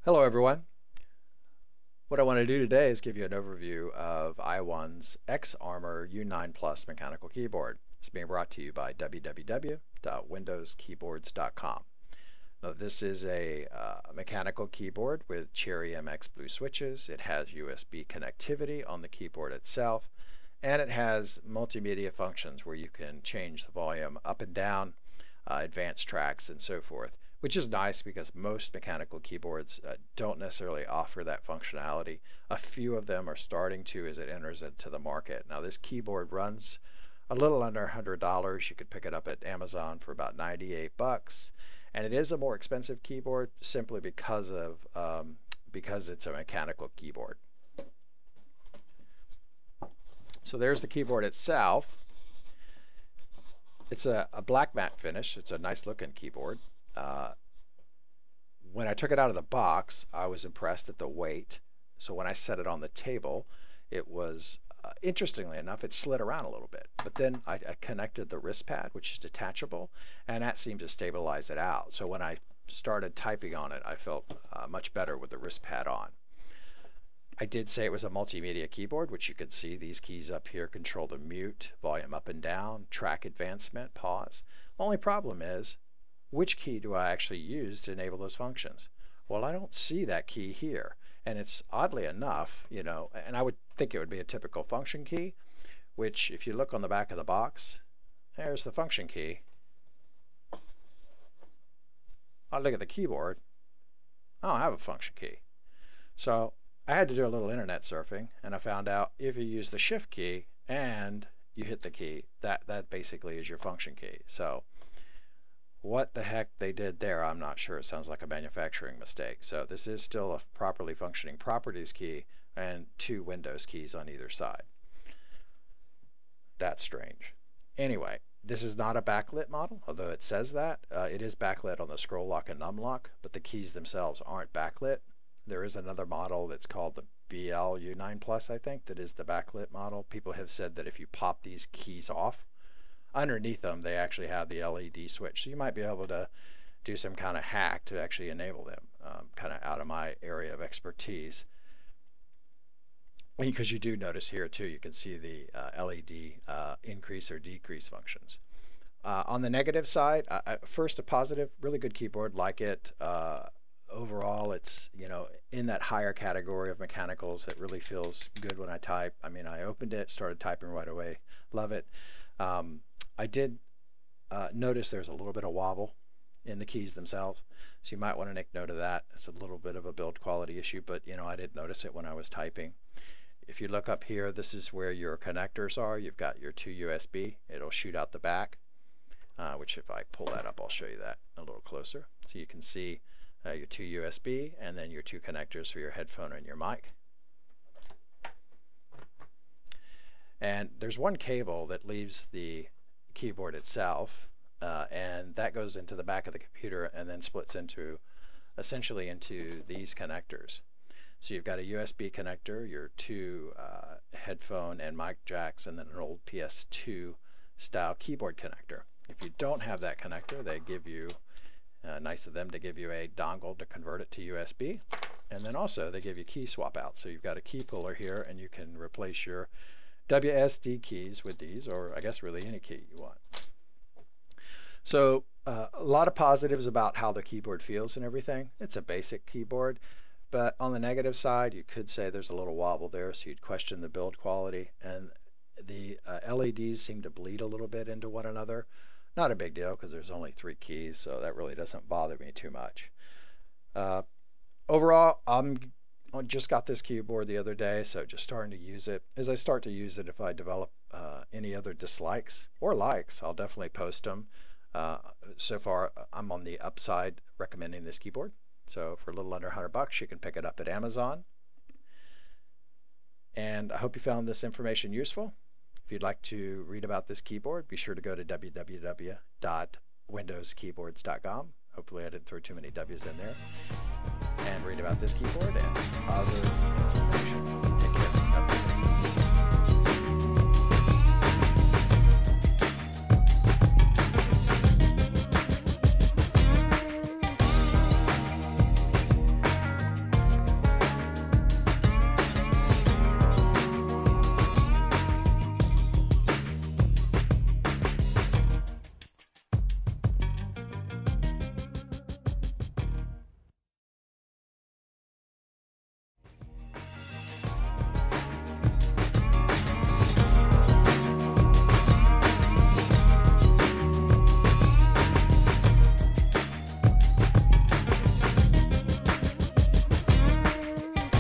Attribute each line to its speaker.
Speaker 1: Hello everyone. What I want to do today is give you an overview of iOne's X-Armor U9Plus mechanical keyboard. It's being brought to you by www.windowskeyboards.com. Now, this is a mechanical keyboard with Cherry MX Blue switches. It has USB connectivity on the keyboard itself, and it has multimedia functions where you can change the volume up and down, advanced tracks, and so forth, which is nice because most mechanical keyboards don't necessarily offer that functionality. A few of them are starting to as it enters into the market. Now, this keyboard runs a little under $100. You could pick it up at Amazon for about 98 bucks, and it is a more expensive keyboard simply because it's a mechanical keyboard. So there's the keyboard itself. It's a black matte finish. It's a nice looking keyboard. When I took it out of the box, I was impressed at the weight. So when I set it on the table, it was, interestingly enough, it slid around a little bit. But then I connected the wrist pad, which is detachable, and that seemed to stabilize it out. So when I started typing on it, I felt much better with the wrist pad on. I did say it was a multimedia keyboard, which you can see these keys up here control the mute, volume up and down, track advancement, pause. Only problem is, which key do I actually use to enable those functions? Well, I don't see that key here. And it's oddly enough, and I would think it would be a typical function key, which if you look on the back of the box, there's the function key. I look at the keyboard, I don't have a function key. So I had to do a little internet surfing, and I found out if you use the shift key and you hit the key, that basically is your function key. So what the heck they did there, I'm not sure. It sounds like a manufacturing mistake. So this is still a properly functioning properties key and two Windows keys on either side. That's strange. Anyway, this is not a backlit model, although it says that. It is backlit on the scroll lock and num lock, but the keys themselves aren't backlit. There is another model that's called the BL U9Plus, I think, that is the backlit model. People have said that if you pop these keys off, underneath them they actually have the LED switch, so you might be able to do some kind of hack to actually enable them. Kind of out of my area of expertise, because you do notice here too, you can see the LED increase or decrease functions. On the negative side, first a positive, really good keyboard, like it. Overall, it's in that higher category of mechanicals. It really feels good when I type. I mean, I opened it, started typing right away, love it. I did notice there's a little bit of wobble in the keys themselves, so you might want to make note of that. It's a little bit of a build quality issue, but I didn't notice it when I was typing. If you look up here, this is where your connectors are. You've got your two USB. It'll shoot out the back, which if I pull that up, I'll show you that a little closer. So you can see your two USB and then your two connectors for your headphone and your mic. And there's one cable that leaves the keyboard itself, and that goes into the back of the computer and then splits essentially into these connectors. So you've got a USB connector, your two headphone and mic jacks, and then an old PS2 style keyboard connector. If you don't have that connector, they give you, nice of them to give you a dongle to convert it to USB, and then also they give you key swap out. So you've got a key puller here, and you can replace your WSD keys with these, or I guess really any key you want. So a lot of positives about how the keyboard feels and everything. It's a basic keyboard, but on the negative side, you could say there's a little wobble there, so you'd question the build quality, and the LEDs seem to bleed a little bit into one another. Not a big deal because there's only 3 keys, so that really doesn't bother me too much. Overall, I just got this keyboard the other day, so just starting to use it. As I start to use it, if I develop any other dislikes or likes, I'll definitely post them. So far, I'm on the upside recommending this keyboard. So for a little under $100, you can pick it up at Amazon. And I hope you found this information useful. If you'd like to read about this keyboard, be sure to go to www.windowskeyboards.com. Hopefully I didn't throw too many W's in there. And read about this keyboard and other information.